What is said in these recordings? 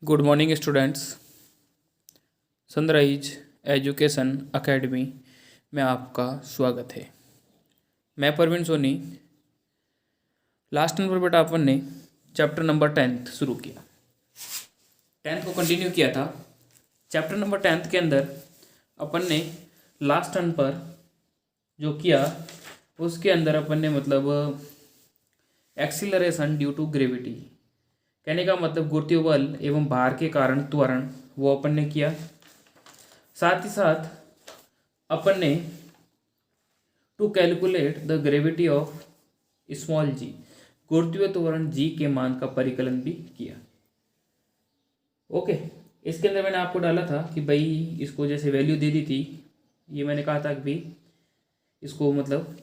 Good morning students. Sunrise education academy में आपका स्वागत है। मैं परवीन सोनी। लास्ट नंबर बेटा अपन ने चैप्टर नंबर 10 शुरू किया, 10 को कंटिन्यू किया था। चैप्टर नंबर 10 के अंदर अपन ने लास्ट टर्न पर जो किया उसके अंदर अपन ने एक्सीलरेशन ड्यू टू ग्रेविटी, कहने का मतलब गुरुत्वीय बल एवं भार के कारण त्वरण, वो अपन ने किया। साथ ही साथ अपन ने to calculate the gravity of small G, गुरुत्वीय त्वरण जी के मान का परिकलन भी किया। ओके, इसके अंदर मैंने आपको डाला था कि भाई इसको जैसे वैल्यू दे दी थी, ये मैंने कहा था कि भाई इसको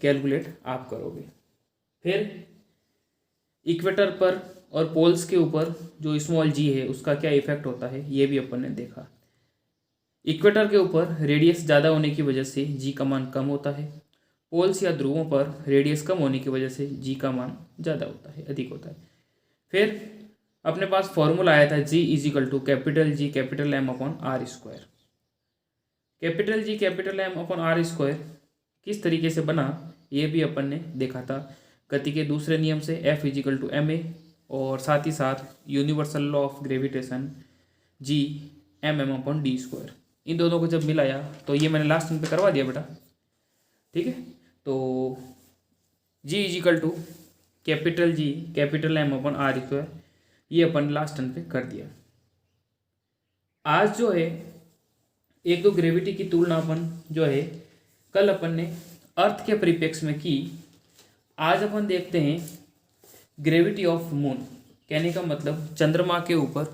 कैलकुलेट आप करोगे। फिर इक्वेटर पर और पोल्स के ऊपर जो स्मॉल जी है उसका क्या इफेक्ट होता है ये भी अपन ने देखा। इक्वेटर के ऊपर रेडियस ज़्यादा होने की वजह से जी का मान कम होता है, पोल्स या ध्रुवों पर रेडियस कम होने की वजह से जी का मान ज़्यादा होता है, अधिक होता है। फिर अपने पास फॉर्मूला आया था G equal to capital G capital M upon R square. Capital G capital M upon R square किस तरीके से बना ये भी अपन ने देखा था, गति के दूसरे नियम से F equal to M A, और साथ ही साथ universal law of gravitation G M M upon D square. इन दोनों को जब मिलाया तो ये मैंने लास्ट टाइम पे करवा दिया बेटा, ठीक है। तो G equal to capital G capital M upon R square ये अपन लास्ट टाइम पे कर दिया। आज जो है एक तो ग्रेविटी की तुलना अपन जो है कल अपन ने अर्थ के परिप्रेक्ष्य में की, आज अपन देखते हैं ग्रेविटी ऑफ मून, कहने का मतलब चंद्रमा के ऊपर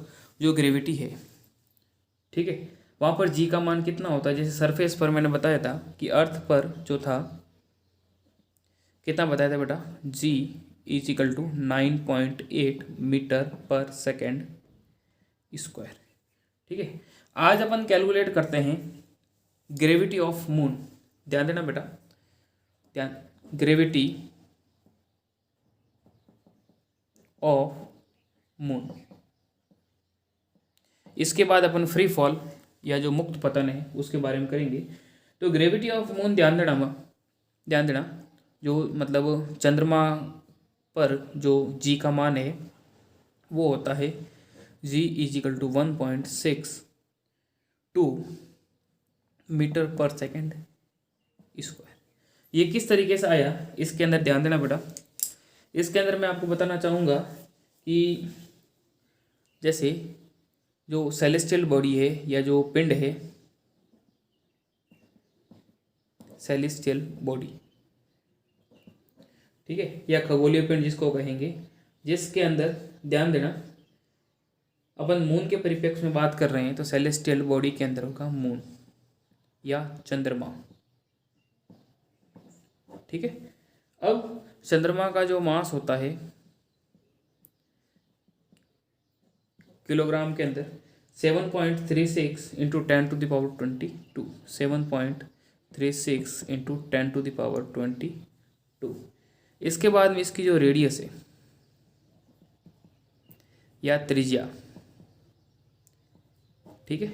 जो ग्रेविटी है, ठीक है, वहाँ पर जी का मान कितना होता है। जैसे सरफेस पर मैंने बताया था कि अर्थ पर जो था कितना बताया था बेटा, जी इज इक्वल टू 9.8 मीटर पर सेकेंड स्क्वायर, ठीक है। आज अपन कैलकुलेट करते हैं ग्रेविटी ऑफ मून। ध्यान देना बेटा, ध्यान, ग्रेविटी ऑफ मून। इसके बाद अपन फ्री फॉल या जो मुक्त पतन है उसके बारे में करेंगे। तो ग्रेविटी ऑफ मून ध्यान देना जो चंद्रमा पर जो जी का मान है वो होता है जी इजिकल टू 1.62 मीटर पर सेकेंड स्क्वायर। ये किस तरीके से आया इसके अंदर ध्यान देना बेटा। इसके अंदर मैं आपको बताना चाहूँगा कि जैसे जो सेलेस्टियल बॉडी है या जो पिंड है, सेलेस्टियल बॉडी, ठीक है, या खगोलीय पिंड जिसको कहेंगे, जिसके अंदर ध्यान देना अपन मून के परिप्रेक्ष्य में बात कर रहे हैं, तो सेलेस्टियल बॉडी के अंदर होगा मून या चंद्रमा, ठीक है। अब चंद्रमा का जो मास होता है किलोग्राम के अंदर 7.36 into 10 to the power 22, 7.36 into 10 to the power 22। इसके बाद में इसकी जो रेडियस है या त्रिज्या, ठीक है,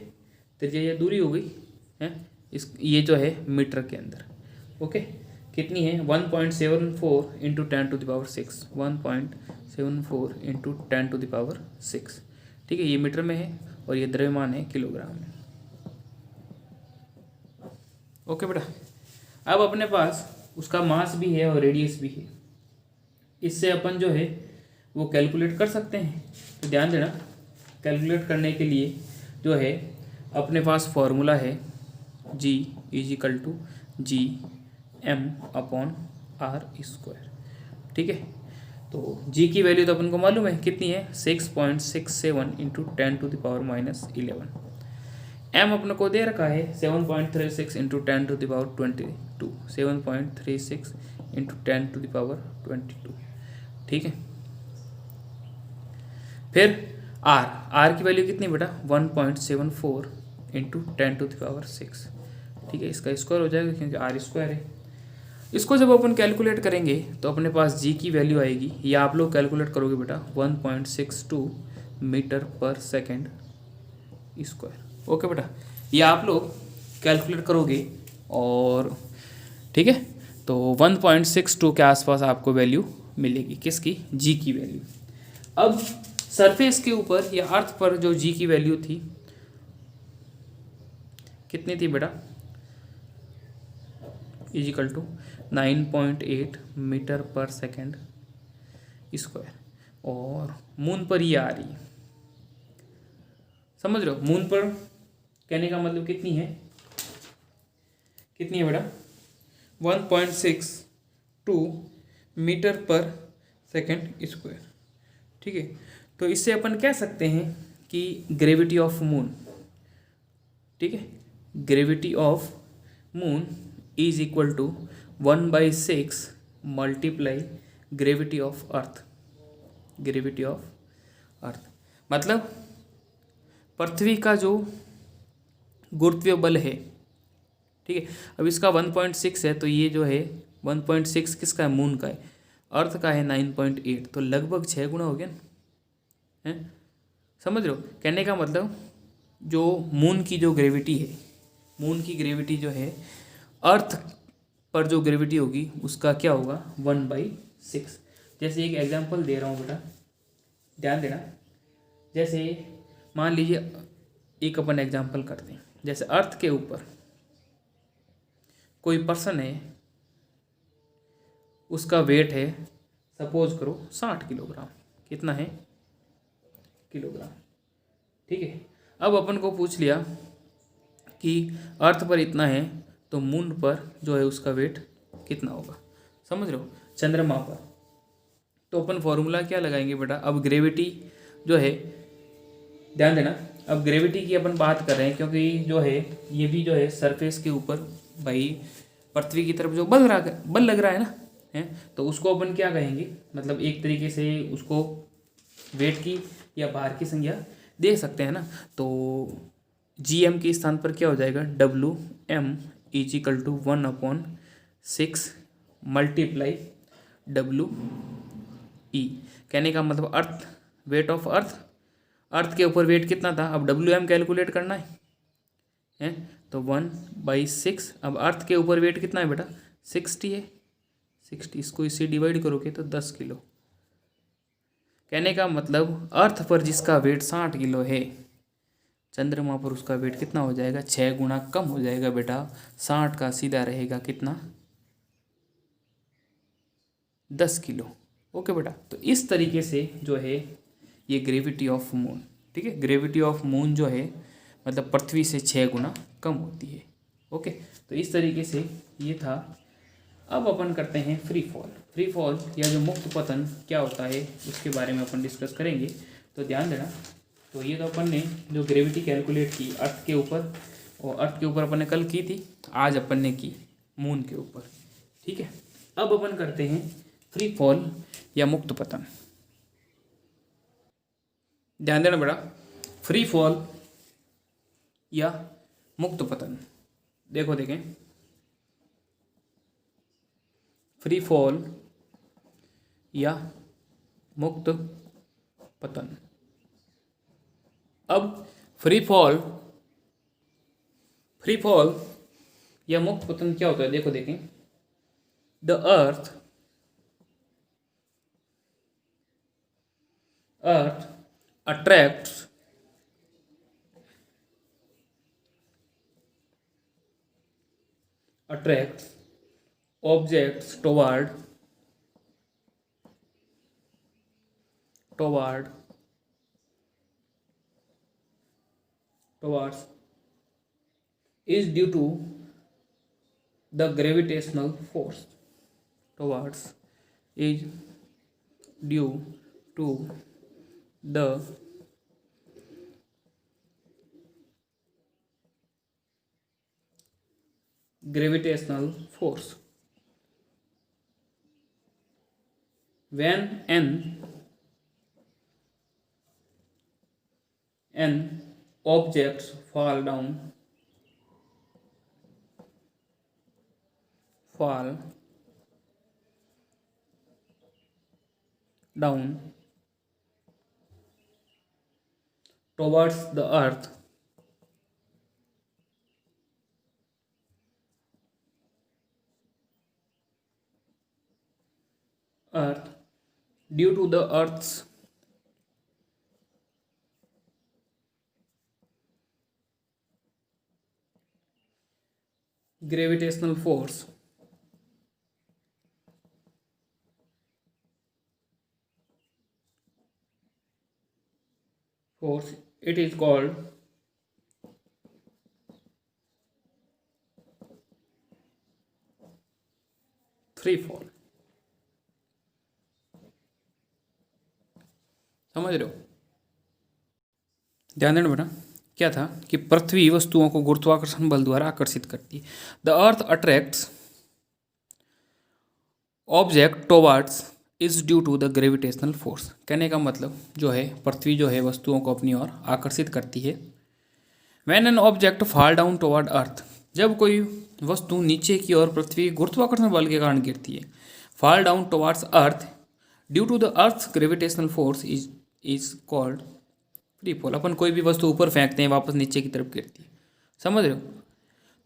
त्रिज्या या दूरी हो गई है, इस ये जो है मीटर के अंदर, ओके, कितनी है 1.74 into 10 to the power 6, 1.74 into 10 to the power 6, ठीक है, ये मीटर में है और ये द्रव्यमान है किलोग्राम में। ओके बेटा, अब अपने पास उसका मास भी है और रेडियस भी है, इससे अपन जो है वो कैलकुलेट कर सकते हैं। तो ध्यान देना, कैलकुलेट करने के लिए जो है अपने पास फॉर्मूला है G equal to G M upon R square, ठीक है। तो जी की वैल्यू तो अपन को मालूम है कितनी है, 6.67 into 10 to the power -11। M अपन को दे रखा है 7.36 into 10 to the power 22, 7.36 into 10 to the power 22, ठीक है। फिर आर की वैल्यू कितनी बेटा 1.74 इंटू 10 टू द पावर 6, ठीक है, इसका स्क्वायर हो जाएगा क्योंकि आर स्क्वायर है। इसको जब अपन कैलकुलेट करेंगे तो अपने पास जी की वैल्यू आएगी, या आप लोग कैलकुलेट करोगे बेटा 1.62 मीटर पर सेकेंड स्क्वायर। ओके बेटा, ये आप लोग कैलकुलेट करोगे और ठीक है, तो 1.62 के आसपास आपको वैल्यू मिलेगी, किसकी, जी की वैल्यू। अब सरफेस के ऊपर या अर्थ पर जो जी की वैल्यू थी कितनी थी बेटा, इजिकल टू 9.8 मीटर पर सेकेंड स्क्वायर, और मून पर ये आ रही है, समझ रहे हो, मून पर कहने का मतलब कितनी है, कितनी है बेटा, 1.62 मीटर पर सेकेंड स्क्वायर। ठीक है, तो इससे अपन कह सकते हैं कि ग्रेविटी ऑफ मून, ठीक है, gravity of moon is equal to 1/6 multiply gravity of earth, gravity of earth मतलब पृथ्वी का जो गुरुत्वीय बल है, ठीक है, अब इसका 1.6 है, तो ये जो है 1.6 किसका है, मून का है, अर्थ का है 9.8, तो लगभग 6 गुना हो गया ना, है, समझ रहे हो, कहने का मतलब जो मून की जो ग्रेविटी है, मून की ग्रेविटी जो है अर्थ पर जो ग्रेविटी होगी उसका क्या होगा, 1/6। जैसे एक एग्जांपल दे रहा हूँ बेटा, ध्यान देना, जैसे मान लीजिए एक अपन एग्जांपल करते हैं, जैसे अर्थ के ऊपर कोई पर्सन है, उसका वेट है सपोज करो 60 किलोग्राम, कितना है, किलोग्राम, ठीक है। अब अपन को पूछ लिया कि अर्थ पर इतना है, तो मून पर जो है उसका वेट कितना होगा, समझ रहे हो, चंद्रमा पर, तो अपन फॉर्मूला क्या लगाएंगे बेटा, अब ग्रेविटी जो है, ध्यान देना, अब ग्रेविटी की अपन बात कर रहे हैं क्योंकि जो है ये भी जो है सरफेस के ऊपर भाई पृथ्वी की तरफ जो बल लग रहा है ना, है, तो उसको अपन क्या कहेंगे, मतलब एक तरीके से उसको वेट की या भार की संज्ञा दे सकते हैं ना, तो जी एम के स्थान पर क्या हो जाएगा, W M equal to 1/6 multiply W E, कहने का मतलब अर्थ, वेट ऑफ अर्थ, अर्थ के ऊपर वेट कितना था, अब डब्ल्यू एम कैलकुलेट करना है, तो 1/6, अब अर्थ के ऊपर वेट कितना है बेटा, 60 है, 60, इसको इससे डिवाइड करोगे तो 10 किलो, कहने का मतलब अर्थ पर जिसका वेट 60 किलो है, चंद्रमा पर उसका वेट कितना हो जाएगा, 6 गुना कम हो जाएगा बेटा, 60 का सीधा रहेगा कितना, 10 किलो। ओके बेटा, तो इस तरीके से जो है ये ग्रेविटी ऑफ मून, ठीक है, ग्रेविटी ऑफ मून जो है मतलब पृथ्वी से 6 गुना कम होती है। ओके, तो इस तरीके से ये था। अब अपन करते हैं फ्री फॉल। फ्री फॉल या जो मुक्त पतन क्या होता है उसके बारे में अपन डिस्कस करेंगे, तो ध्यान देना। तो ये तो अपन ने जो ग्रेविटी कैलकुलेट की अर्थ के ऊपर, और अर्थ के ऊपर अपन ने कल की थी, आज अपन ने की मून के ऊपर, ठीक है। अब अपन करते हैं फ्री फॉल या मुक्त पतन। ध्यान देना बेटा, फ्री फॉल या मुक्त पतन, देखो देखें, फ्री फॉल या मुक्त पतन। अब फ्री फॉल या मुक्त पतन क्या होता है, देखो देखें, the earth attracts objects towards is due to the gravitational force, towards is due to the gravitational force. When an objects fall down towards the earth due to the earth's gravitational force, it is called free fall. समझ रहे हो? ध्यान देना बेटा, क्या था कि पृथ्वी वस्तुओं को गुरुत्वाकर्षण बल द्वारा आकर्षित करती है। The earth attracts object towards is due to the gravitational force. कहने का मतलब जो है पृथ्वी जो है वस्तुओं को अपनी ओर आकर्षित करती है। When an object fall down toward earth, जब कोई वस्तु नीचे की ओर पृथ्वी गुरुत्वाकर्षण बल के कारण गिरती है। Fall down towards earth due to the earth's gravitational force is called free fall. अपन कोई भी वस्तु ऊपर फेंकते हैं वापस नीचे की तरफ गिरती है। समझ रहे हो?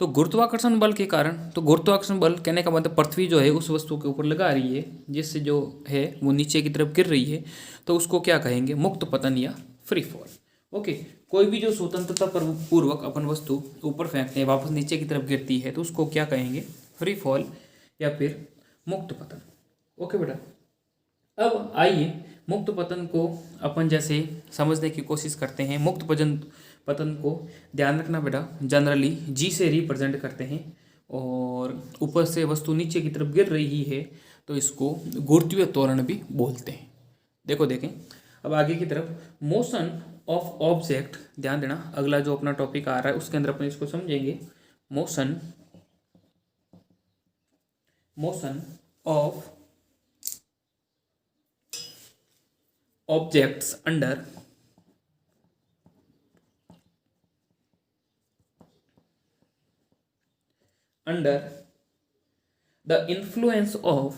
तो गुरुत्वाकर्षण बल के कारण, तो गुरुत्वाकर्षण बल कहने का मतलब पृथ्वी जो है उस वस्तु के ऊपर लगा रही है जिससे जो है वो नीचे की तरफ गिर रही है, तो उसको क्या कहेंगे? मुक्त पतन या फ्री फॉल। ओके, कोई भी जो स्वतंत्रता पूर्वक अपन वस्तु ऊपर फेंकते हैं वापस नीचे की तरफ गिरती है तो उसको क्या कहेंगे? फ्री फॉल या फिर मुक्त पतन। ओके बेटा, अब आइए मुक्त पतन को अपन जैसे समझने की कोशिश करते हैं। मुक्त पतन को ध्यान रखना बेटा, जनरली जी से रिप्रेजेंट करते हैं और ऊपर से वस्तु नीचे की तरफ गिर रही है तो इसको गुरुत्वीय त्वरण भी बोलते हैं। देखो देखें, अब आगे की तरफ मोशन ऑफ ऑब्जेक्ट, ध्यान देना अगला जो अपना टॉपिक आ रहा है उसके अंदर अपन इसको समझेंगे। Motion of objects under the influence of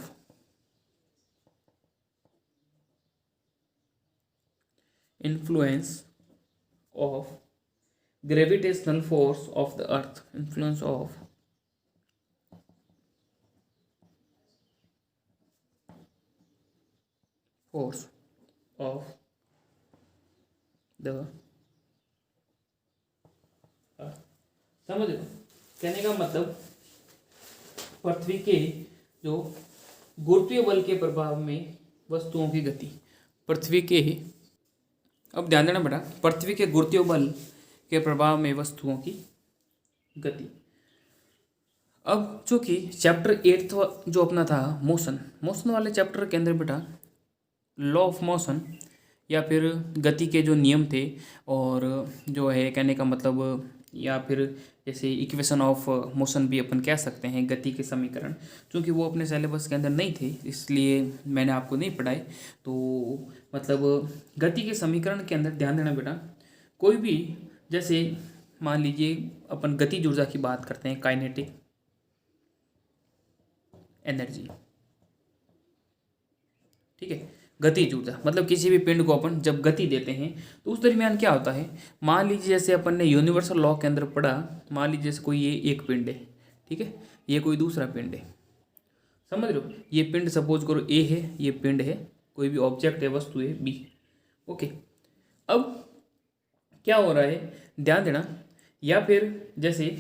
gravitational force of the earth, influence of force of the earth। समझ लो, कहने का मतलब पृथ्वी के जो गुरुत्वीय बल के प्रभाव में वस्तुओं की गति, पृथ्वी के, अब ध्यान देना बेटा, पृथ्वी के गुरुत्वीय बल के प्रभाव में वस्तुओं की गति। अब चूंकि चैप्टर 8 जो अपना था मोशन वाले चैप्टर के अंदर बेटा लॉ ऑफ मोशन या फिर गति के जो नियम थे और जो है कहने का मतलब, या फिर जैसे इक्वेशन ऑफ मोशन भी अपन कह सकते हैं, गति के समीकरण, क्योंकि वो अपने सिलेबस के अंदर नहीं थे इसलिए मैंने आपको नहीं पढ़ाए। तो मतलब गति के समीकरण के अंदर ध्यान देना बेटा, कोई भी जैसे मान लीजिए अपन गतिज ऊर्जा की बात करते हैं, काइनेटिक एनर्जी, ठीक है। गतिज ऊर्जा मतलब किसी भी पिंड को अपन जब गति देते हैं तो उस दरमियान क्या होता है, मान लीजिए जैसे अपन ने यूनिवर्सल लॉ के अंदर पढ़ा, मान लीजिए जैसे कोई ये एक पिंड है, ठीक है, ये कोई दूसरा पिंड है, समझ रहे हो, ये पिंड सपोज करो ए है, ये पिंड है, कोई भी ऑब्जेक्ट है, वस्तु है बी। ओके, अब क्या हो रहा है ध्यान देना, या फिर जैसे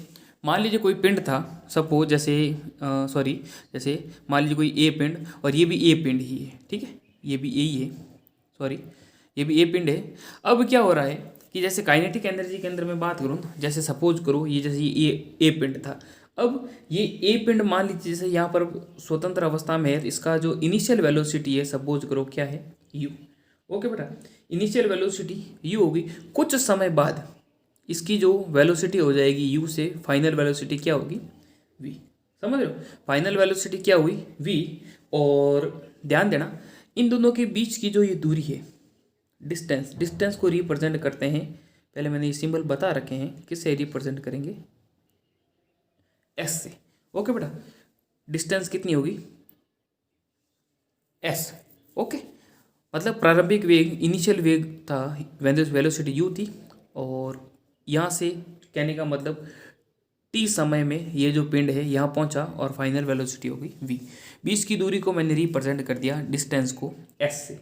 मान लीजिए कोई पिंड था, सपोज जैसे जैसे मान लीजिए कोई ए पिंड और ये भी ए पिंड ही है, ठीक है, ये भी ए ही है, ये भी ए पिंड है। अब क्या हो रहा है कि जैसे काइनेटिक एनर्जी के अंदर मैं बात करूँ, जैसे सपोज करो ये जैसे ये ए पिंड था, अब ये ए पिंड मान लीजिए जैसे यहाँ पर स्वतंत्र अवस्था में है, तो इसका जो इनिशियल वेलोसिटी है सपोज करो क्या है, यू। ओके बेटा, इनिशियल वेलोसिटी यू होगी, कुछ समय बाद इसकी जो वेलोसिटी हो जाएगी यू से फाइनल वेलोसिटी क्या होगी, वी। समझ रहे हो, फाइनल वेलोसिटी क्या हुई, वी। और ध्यान देना इन दोनों के बीच की जो ये दूरी है, डिस्टेंस को रिप्रेजेंट करते हैं, पहले मैंने ये सिंबल बता रखे हैं, किससे रिप्रेजेंट करेंगे, एस से। ओके बेटा, डिस्टेंस कितनी होगी, एस। ओके, मतलब प्रारंभिक वेग, इनिशियल वेग था, वेलोसिटी u थी, और यहाँ से कहने का मतलब t समय में ये जो पिंड है यहाँ पहुँचा और फाइनल वेलोसिटी हो गई v। बीच की दूरी को मैंने रिप्रेजेंट कर दिया डिस्टेंस को s से।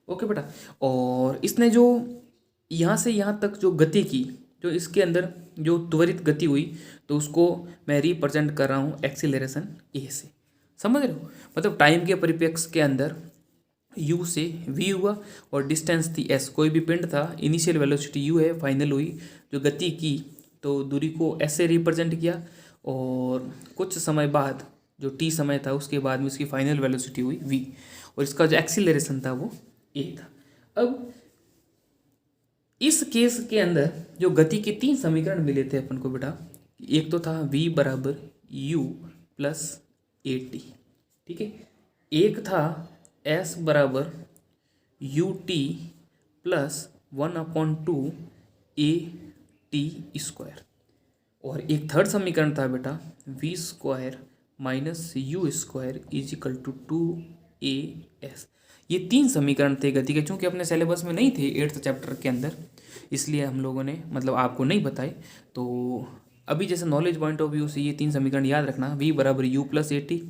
ओके बेटा, और इसने जो यहाँ से यहाँ तक जो गति की, जो इसके अंदर जो त्वरित गति हुई, तो उसको मैं रिप्रेजेंट कर रहा हूँ एक्सीलरेशन a से। समझ रहे हो, मतलब टाइम के परिप्रेक्ष्य के अंदर u से v हुआ और डिस्टेंस थी s। कोई भी पिंड था, इनिशियल वेलोसिटी u है, फाइनल हुई जो गति की, तो दूरी को s से रिप्रेजेंट किया, और कुछ समय बाद जो t समय था उसके बाद में उसकी फाइनल वेलोसिटी हुई v, और इसका जो एक्सीलरेशन था वो a था। अब इस केस के अंदर जो गति के 3 समीकरण मिले थे अपन को बेटा, एक तो था v बराबर u प्लस ए टी, ठीक है, एक था s बराबर U T plus 1/2 A T square, और एक थर्ड समीकरण था बेटा v square minus you square is equal to 2as। ये 3 समीकरण थे गति के, चूँकि अपने सिलेबस में नहीं थे 8th चैप्टर के अंदर, इसलिए हम लोगों ने मतलब आपको नहीं बताए। तो अभी जैसे नॉलेज पॉइंट ऑफ व्यू से ये 3 समीकरण याद रखना, v बराबर u plus A T,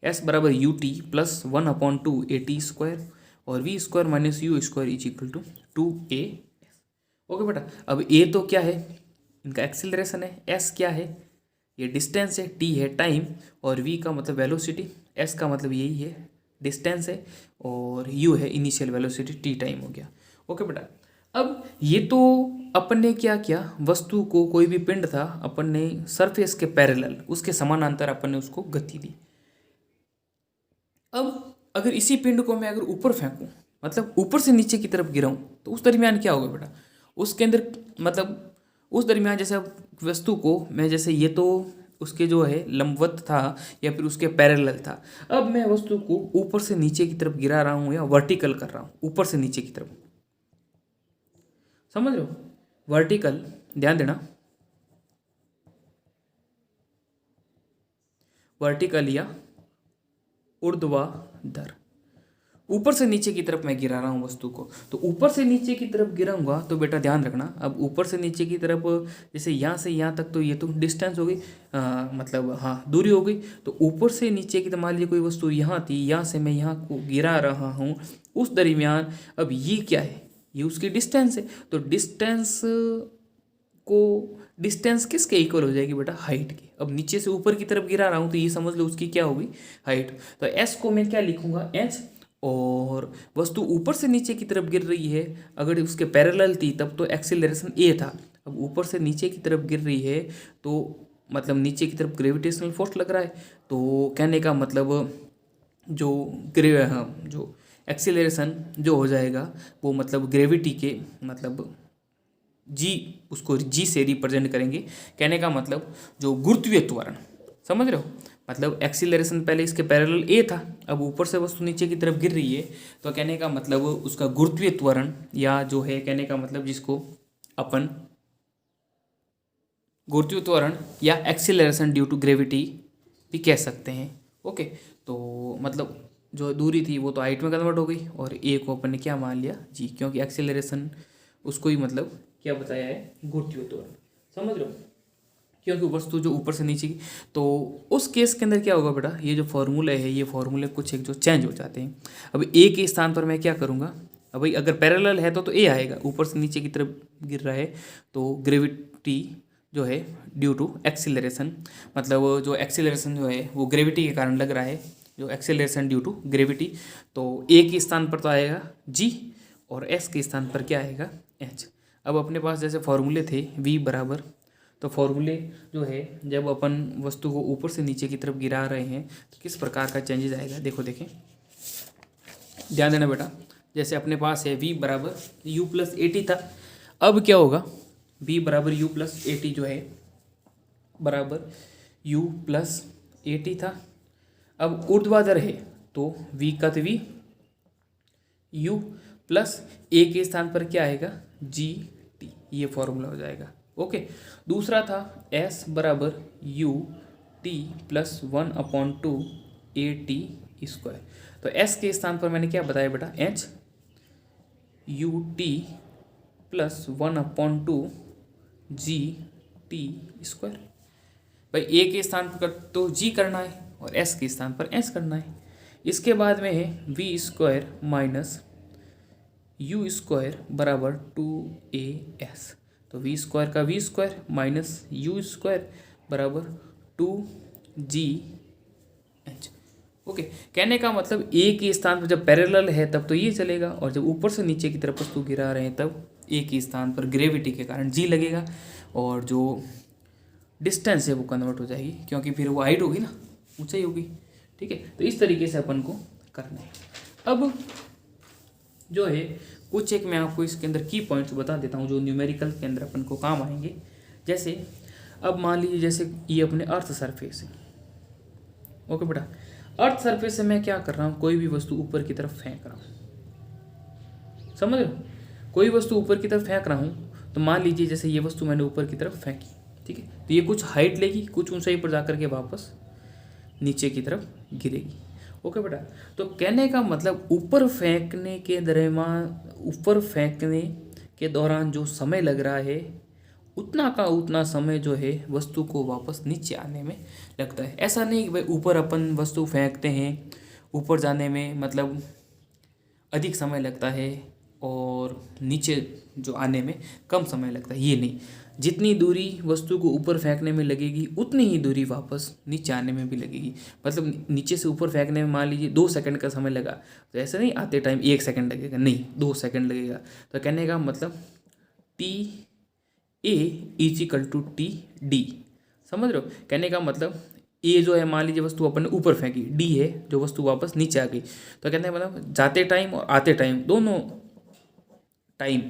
S बराबर U T plus 1/2 A T square, और v square minus you square is equal to 2as। Okay बेटा, अब a तो क्या है, इनका एक्सीलरेशन है, s क्या है, ये डिस्टेंस है, t है टाइम, और v का मतलब वेलोसिटी, s का मतलब यही है डिस्टेंस है, और u है इनिशियल वेलोसिटी, t टाइम हो गया। ओके बेटा, अब ये तो अपन ने क्या किया, वस्तु को, कोई भी पिंड था, अपन ने सरफेस के पैरेलल, उसके समानांतर अपन ने उसको गति दी। अब अगर इसी पिंड को मैं अगर ऊपर फेंकूं, मतलब ऊपर से नीचे की तरफ गिराऊं, तो उस दरमियान क्या होगा बेटा, उसके अंदर मतलब उस दरमियान जैसे वस्तु को मैं, जैसे ये तो उसके जो है लंबवत था या फिर उसके पैरेलल था, अब मैं वस्तु को ऊपर से नीचे की तरफ गिरा रहा हूँ या वर्टिकल कर रहा हूँ, ऊपर से नीचे की तरफ, समझ रहे हो, वर्टिकल, ध्यान देना, वर्टिकल या ऊर्ध्वाधर, ऊपर से नीचे की तरफ मैं गिरा रहा हूँ वस्तु को। तो ऊपर से नीचे की तरफ गिराऊंगा तो बेटा ध्यान रखना, अब ऊपर से नीचे की तरफ जैसे यहाँ से यहाँ तक, तो ये तो डिस्टेंस हो गई, मतलब हाँ दूरी हो गई। तो ऊपर से नीचे की, तो मान लीजिए कोई वस्तु यहाँ थी, यहाँ से मैं यहाँ को गिरा रहा हूँ, उस दरमियान अब ये क्या है, ये उसकी डिस्टेंस है। तो डिस्टेंस किसके इक्वल हो जाएगी बेटा, हाइट की। अब नीचे से ऊपर की तरफ गिरा रहा हूँ तो ये समझ लो उसकी क्या होगी, हाइट। तो एस को मैं क्या लिखूंगा, एच, और वस्तु ऊपर से नीचे की तरफ गिर रही है, अगर उसके पैरेलल थी तब तो एक्सीलरेशन ए था। अब ऊपर से नीचे की तरफ गिर रही है तो मतलब नीचे की तरफ ग्रेविटेशनल फोर्स लग रहा है, तो कहने का मतलब जो एक्सीलरेशन जो हो जाएगा वो मतलब ग्रेविटी के मतलब जी, उसको जी से रिप्रेजेंट करेंगे। कहने का मतलब जो गुरुत्वीय त्वरण, समझ रहे हो, मतलब एक्सीलरेशन पहले इसके पैरेलल ए था, अब ऊपर से वस्तु नीचे की तरफ गिर रही है, तो कहने का मतलब उसका गुरुत्वीय त्वरण, या जो है कहने का मतलब जिसको अपन गुरुत्वीय त्वरण या एक्सीलरेशन ड्यू टू ग्रेविटी भी कह सकते हैं। ओके, तो मतलब जो दूरी थी वो तो हाइट में कन्वर्ट हो गई, और ए को अपन ने क्या मान लिया, जी, क्योंकि एक्सीलरेशन उसको ही मतलब क्या बताया है, गुरुत्वीय त्वरण, समझ रहे हो, क्योंकि वस्तु जो ऊपर से नीचे की। तो उस केस के अंदर क्या होगा बेटा, ये जो फॉर्मूले है, ये फॉर्मूले कुछ एक जो चेंज हो जाते हैं। अब ए के स्थान पर मैं क्या करूँगा, अब भाई अगर पैरेलल है तो ए आएगा, ऊपर से नीचे की तरफ गिर रहा है तो ग्रेविटी जो है ड्यू टू एक्सीलरेशन, मतलब जो एक्सीलरेशन जो है वो ग्रेविटी के कारण लग रहा है, जो एक्सीलरेशन ड्यू टू ग्रेविटी। तो ए के स्थान पर तो आएगा जी, और एस के स्थान पर क्या आएगा, एच। अब अपने पास जैसे फॉर्मूले थे v बराबर, तो फॉर्मूले जो है जब अपन वस्तु को ऊपर से नीचे की तरफ गिरा रहे हैं तो किस प्रकार का चेंजेस आएगा, देखो देखें, ध्यान देना बेटा। जैसे अपने पास है v बराबर u प्लस ए टी था, अब क्या होगा, v बराबर u प्लस ए टी जो है बराबर u प्लस ए टी था। अब ऊर्ध्वाधर है तो v का तो v, u प्लस ए के स्थान पर क्या आएगा, जी टी, ये फॉर्मूला हो जाएगा। ओके, दूसरा था s बराबर u T plus 1/2 A T square. तो s के स्थान पर मैंने क्या बताया बेटा, h, U T plus 1/2 G T square. भाई ए के स्थान पर तो जी करना है और एस के स्थान पर एस करना है। इसके बाद में है v square minus you square बराबर 2as। तो वी स्क्वायर का v square minus you square बराबर 2gh। ओके, कहने का मतलब ए के स्थान पर जब पैरेलल है तब तो ये चलेगा, और जब ऊपर से नीचे की तरफ वस्तु गिरा रहे हैं तब ए के स्थान पर ग्रेविटी के कारण जी लगेगा, और जो डिस्टेंस है वो कन्वर्ट हो जाएगी, क्योंकि फिर वो हाइट होगी ना, ऊंचाई होगी। ठीक है, तो इस तरीके से अपन को करना है। अब जो है कुछ एक मैं आपको इसके अंदर की पॉइंट्स बता देता हूँ जो न्यूमेरिकल के अंदर अपन को काम आएंगे। जैसे अब मान लीजिए जैसे ये अपने अर्थ सरफेस है। ओके बेटा, अर्थ सरफेस से मैं क्या कर रहा हूँ, कोई भी वस्तु ऊपर की तरफ फेंक रहा हूँ, समझ रहे हो, कोई वस्तु ऊपर की तरफ फेंक रहा हूँ। तो मान लीजिए जैसे ये वस्तु मैंने ऊपर की तरफ फेंकी, ठीक है, तो ये कुछ हाइट लेगी, कुछ ऊंचाई पर जाकर के वापस नीचे की तरफ गिरेगी। ओके बेटा, तो कहने का मतलब ऊपर फेंकने के दौरान जो समय लग रहा है उतना का उतना समय जो है वस्तु को वापस नीचे आने में लगता है। ऐसा नहीं कि भाई ऊपर अपन वस्तु फेंकते हैं, ऊपर जाने में मतलब अधिक समय लगता है और नीचे जो आने में कम समय लगता है, ये नहीं। जितनी दूरी वस्तु को ऊपर फेंकने में लगेगी उतनी ही दूरी वापस नीचे आने में भी लगेगी। मतलब नीचे से ऊपर फेंकने में मान लीजिए 2 सेकंड का समय लगा, तो ऐसा नहीं आते टाइम 1 सेकंड लगेगा, नहीं 2 सेकंड लगेगा। तो कहने का मतलब T A equal to T D, समझ रहे हो। कहने का मतलब ए जो है मान लीजिए वस्तु अपन ने ऊपर फेंकी, डी है जो वस्तु वापस नीचे आ गई। तो कहने का मतलब जाते टाइम और आते टाइम दोनों टाइम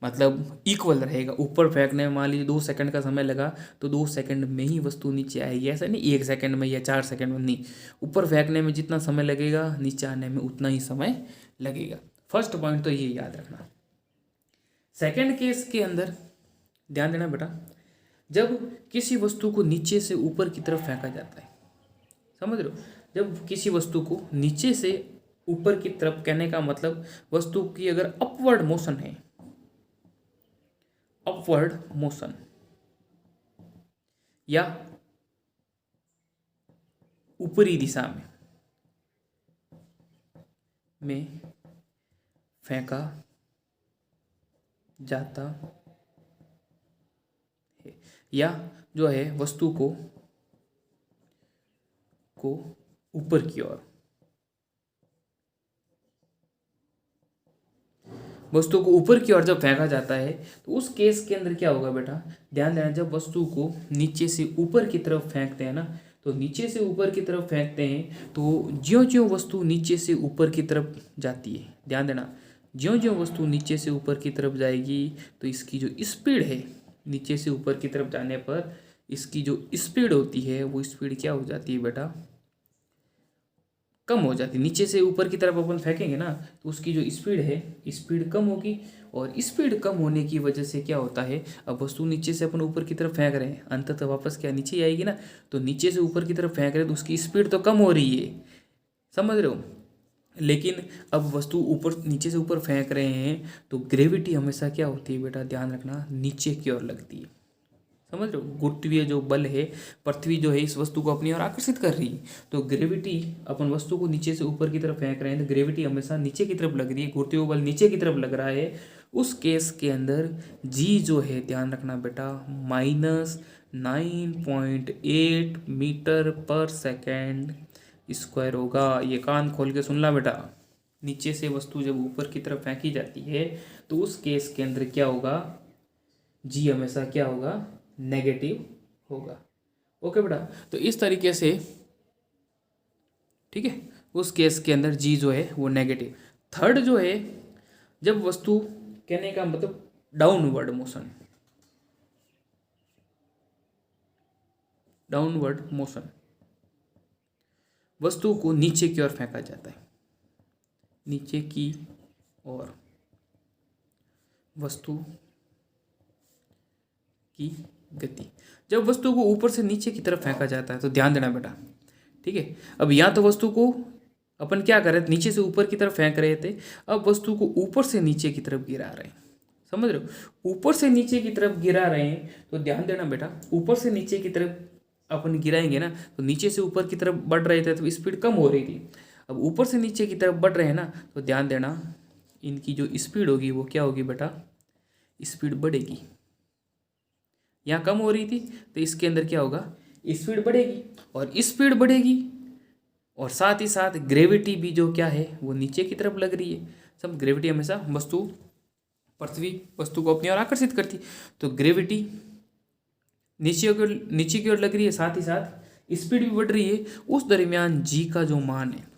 मतलब इक्वल रहेगा। ऊपर फेंकने में मान लीजिए 2 सेकंड का समय लगा तो 2 सेकंड में ही वस्तु नीचे आएगी, ऐसा नहीं 1 सेकंड में या 4 सेकंड में, नहीं। ऊपर फेंकने में जितना समय लगेगा नीचे आने में उतना ही समय लगेगा। फर्स्ट पॉइंट तो ये याद रखना। सेकंड केस के अंदर ध्यान देना बेटा, जब किसी वस्तु को नीचे से ऊपर की तरफ फेंका जाता है, समझ रहे हो, जब किसी वस्तु को नीचे से ऊपर की तरफ, कहने का मतलब वस्तु की अगर अपवर्ड मोशन है, अपवर्ड मोशन या ऊपरी दिशा में फेंका जाता है, या जो है वस्तु को ऊपर की ओर, वस्तु को ऊपर की ओर जब फेंका जाता है तो उस केस के अंदर क्या होगा बेटा, ध्यान देना। जब वस्तु को नीचे से ऊपर की तरफ फेंकते हैं ना, तो नीचे से ऊपर की तरफ फेंकते हैं तो ज्यों ज्यों वस्तु नीचे से ऊपर की तरफ जाती है, ध्यान देना, ज्यों ज्यों वस्तु नीचे से ऊपर की तरफ जाएगी तो इसकी जो स्पीड है नीचे से ऊपर की तरफ जाने पर, इसकी जो स्पीड होती है वो स्पीड क्या हो जाती है बेटा, कम हो जाती है। नीचे से ऊपर की तरफ अपन फेंकेंगे ना तो उसकी जो स्पीड है स्पीड कम होगी, और स्पीड कम होने की वजह से क्या होता है, अब वस्तु नीचे से अपन ऊपर की तरफ फेंक रहे हैं, अंततः वापस क्या नीचे ही आएगी ना। तो नीचे से ऊपर की तरफ फेंक रहे हैं तो उसकी स्पीड तो कम हो रही है, समझ रहे हो। लेकिन अब वस्तु ऊपर नीचे से ऊपर फेंक रहे हैं तो ग्रेविटी हमेशा क्या होती है बेटा, ध्यान रखना, नीचे की ओर लगती है, समझ रहे हो। गुरुत्वीय जो बल है, पृथ्वी जो है इस वस्तु को अपनी ओर आकर्षित कर रही है, तो ग्रेविटी, अपन वस्तु को नीचे से ऊपर की तरफ फेंक रहे हैं तो ग्रेविटी हमेशा नीचे की तरफ लग रही है, गुरुत्वीय बल नीचे की तरफ लग रहा है। उस केस के अंदर जी जो है, ध्यान रखना बेटा, -9.8 मीटर पर सेकेंड स्क्वायर होगा। ये कान खोल के सुन ला बेटा, नीचे से वस्तु जब ऊपर की तरफ फेंकी जाती है तो उस केस के अंदर क्या होगा, जी हमेशा क्या होगा, नेगेटिव होगा। ओके बेटा, तो इस तरीके से, ठीक है, उस केस के अंदर जी जो है वो नेगेटिव। थर्ड जो है, जब वस्तु, कहने का मतलब डाउनवर्ड मोशन, डाउनवर्ड मोशन, वस्तु को नीचे की ओर फेंका जाता है, नीचे की ओर वस्तु की गति। जब वस्तु को ऊपर से नीचे की तरफ फेंका जाता है तो ध्यान देना बेटा, ठीक है। अब या तो वस्तु को अपन क्या कर रहे थे, नीचे से ऊपर की तरफ फेंक रहे थे, अब वस्तु को ऊपर से नीचे की तरफ गिरा रहे हैं। समझ रहे हो, ऊपर से नीचे की तरफ गिरा रहे हैं, तो ध्यान देना बेटा, ऊपर से नीचे की तरफ अपन गिराएंगे ना, तो नीचे से ऊपर की तरफ बढ़ रहे थे तो स्पीड कम हो रही थी, अब ऊपर से नीचे की तरफ बढ़ रहे हैं ना, तो ध्यान देना इनकी जो स्पीड होगी वो क्या होगी बेटा, स्पीड बढ़ेगी। यहाँ कम हो रही थी तो इसके अंदर क्या होगा, स्पीड बढ़ेगी, और स्पीड बढ़ेगी और साथ ही साथ ग्रेविटी भी जो क्या है वो नीचे की तरफ लग रही है। सब ग्रेविटी हमेशा पृथ्वी वस्तु को अपनी ओर आकर्षित करती, तो ग्रेविटी नीचे की ओर लग रही है, साथ ही साथ स्पीड भी बढ़ रही है। उस दरमियान जी का जो मान है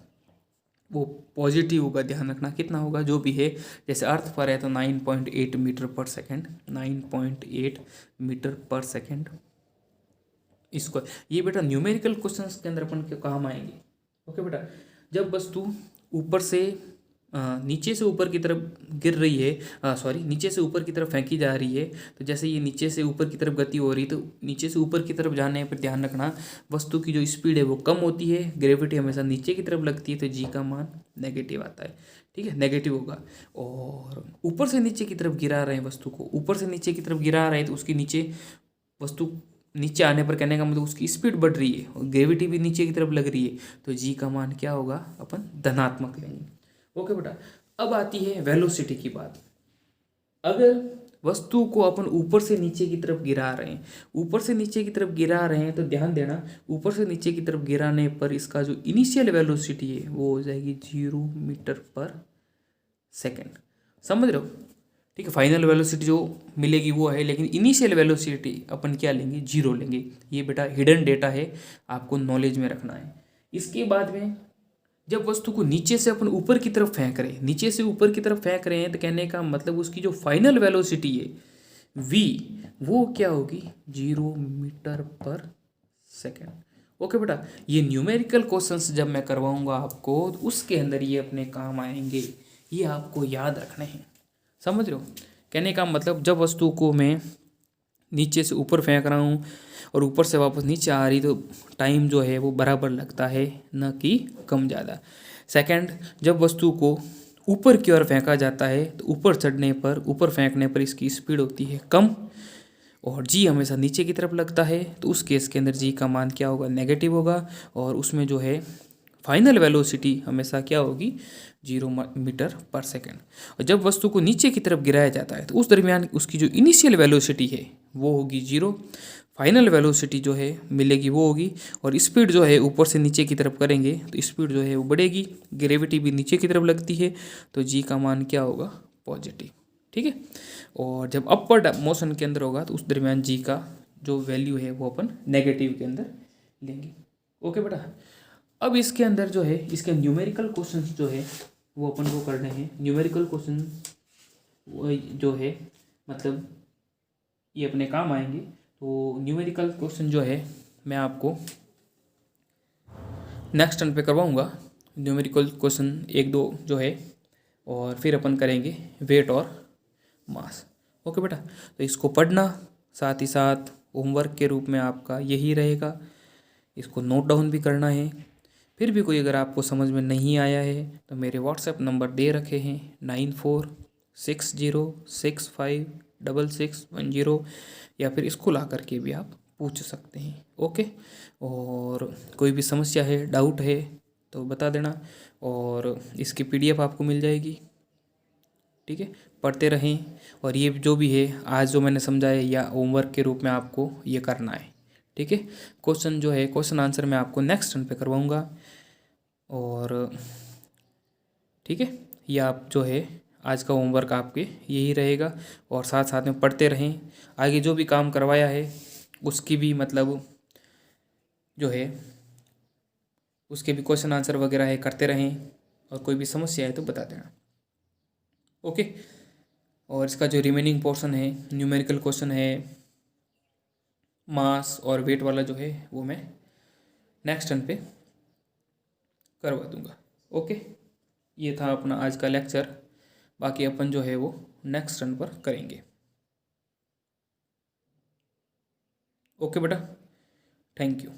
वो पॉजिटिव होगा, ध्यान रखना कितना होगा जो भी है, जैसे अर्थ पर है तो 9.8 मीटर पर सेकेंड, 9.8 मीटर पर सेकेंड। इसको ये बेटा न्यूमेरिकल क्वेश्चंस के अंदर अपन के काम आएंगे। ओके बेटा, जब वस्तु ऊपर से नीचे से ऊपर की तरफ गिर रही है, सॉरी नीचे से ऊपर की तरफ फेंकी जा रही है, तो जैसे ये नीचे से ऊपर की तरफ गति हो रही है, तो नीचे से ऊपर की तरफ जाने पर ध्यान रखना वस्तु की जो स्पीड है वो कम होती है, ग्रेविटी हमेशा नीचे की तरफ लगती है, तो जी का मान नेगेटिव आता है। ठीक है, नेगेटिव होगा। और ऊपर से नीचे की तरफ गिरा रहे हैं वस्तु को, ऊपर से नीचे की तरफ गिरा रहे हैं, तो उसकी नीचे वस्तु नीचे आने पर कहने का मतलब उसकी स्पीड बढ़ रही है और ग्रेविटी भी नीचे की तरफ लग रही है, तो जी का मान क्या होगा, अपन धनात्मक लेंगे। ओके बेटा, अब आती है वेलोसिटी की बात। अगर वस्तु को अपन ऊपर से नीचे की तरफ गिरा रहे हैं, ऊपर से नीचे की तरफ गिरा रहे हैं, तो ध्यान देना ऊपर से नीचे की तरफ गिराने पर इसका जो इनिशियल वेलोसिटी है वो हो जाएगी 0 मीटर पर सेकेंड। समझ रहे हो, ठीक है, फाइनल वेलोसिटी जो मिलेगी वो है, लेकिन इनिशियल वेलोसिटी अपन क्या लेंगे, 0 लेंगे। ये बेटा हिडन डेटा है, आपको नॉलेज में रखना है। इसके बाद में जब वस्तु को नीचे से अपन ऊपर की तरफ फेंक रहे हैं, नीचे से ऊपर की तरफ फेंक रहे हैं, तो कहने का मतलब उसकी जो फाइनल वेलोसिटी है v, वो क्या होगी, 0 मीटर पर सेकेंड। ओके बेटा, ये न्यूमेरिकल क्वेश्चंस जब मैं करवाऊंगा आपको तो उसके अंदर ये अपने काम आएंगे, ये आपको याद रखने हैं। समझ रहे हो, कहने का मतलब जब वस्तु को मैं नीचे से ऊपर फेंक रहा हूँ और ऊपर से वापस नीचे आ रही, तो टाइम जो है वो बराबर लगता है, न कि कम ज़्यादा। सेकंड, जब वस्तु को ऊपर की ओर फेंका जाता है तो ऊपर फेंकने पर इसकी स्पीड होती है कम, और जी हमेशा नीचे की तरफ लगता है, तो उस केस के अंदर जी का मान क्या होगा, नेगेटिव होगा, और उसमें जो है फाइनल वेलोसिटी हमेशा क्या होगी, 0 मीटर पर सेकेंड। और जब वस्तु को नीचे की तरफ गिराया जाता है तो उस दरमियान उसकी जो इनिशियल वेलोसिटी है वो होगी 0, फाइनल वेलोसिटी जो है मिलेगी वो होगी, और स्पीड जो है ऊपर से नीचे की तरफ करेंगे तो स्पीड जो है वो बढ़ेगी, ग्रेविटी भी नीचे की तरफ लगती है, तो जी का मान क्या होगा, पॉजिटिव। ठीक है, और जब अपवर्ड मोशन के अंदर होगा तो उस दरमियान जी का जो वैल्यू है वो अपन नेगेटिव के अंदर लेंगे। ओके बेटा, अब इसके अंदर जो है इसके न्यूमेरिकल क्वेश्चन जो है वो अपन को करने हैं। न्यूमेरिकल क्वेश्चन जो है मतलब ये अपने काम आएंगे, तो न्यूमेरिकल क्वेश्चन जो है मैं आपको नेक्स्ट टर्न पे करवाऊँगा। न्यूमेरिकल क्वेश्चन 1-2 जो है, और फिर अपन करेंगे वेट और मास। ओके बेटा, तो इसको पढ़ना, साथ ही साथ होमवर्क के रूप में आपका यही रहेगा, इसको नोट डाउन भी करना है। फिर भी कोई अगर आपको समझ में नहीं आया है तो मेरे व्हाट्सएप नंबर दे रखे हैं 9460656610, या फिर इसको ला करके भी आप पूछ सकते हैं। ओके, और कोई भी समस्या है, डाउट है तो बता देना, और इसकी PDF आपको मिल जाएगी। ठीक है, पढ़ते रहें, और ये जो भी है आज जो मैंने समझाया या होमवर्क के रूप में आपको ये करना है। ठीक है, क्वेश्चन जो है क्वेश्चन आंसर मैं आपको नेक्स्ट टर्न पे करवाऊँगा, और ठीक है, ये आप जो है आज का होमवर्क आपके यही रहेगा, और साथ साथ में पढ़ते रहें। आगे जो भी काम करवाया है उसकी भी मतलब जो है उसके भी क्वेश्चन आंसर वगैरह है करते रहें, और कोई भी समस्या है तो बता देना। ओके, और इसका जो रिमेनिंग पोर्शन है न्यूमेरिकल क्वेश्चन है, मास और वेट वाला जो है वो मैं नेक्स्ट टर्न पे करवा दूंगा। ओके, ये था अपना आज का लेक्चर, बाकी अपन जो है वो नेक्स्ट टर्न पर करेंगे। ओके बेटा, थैंक यू।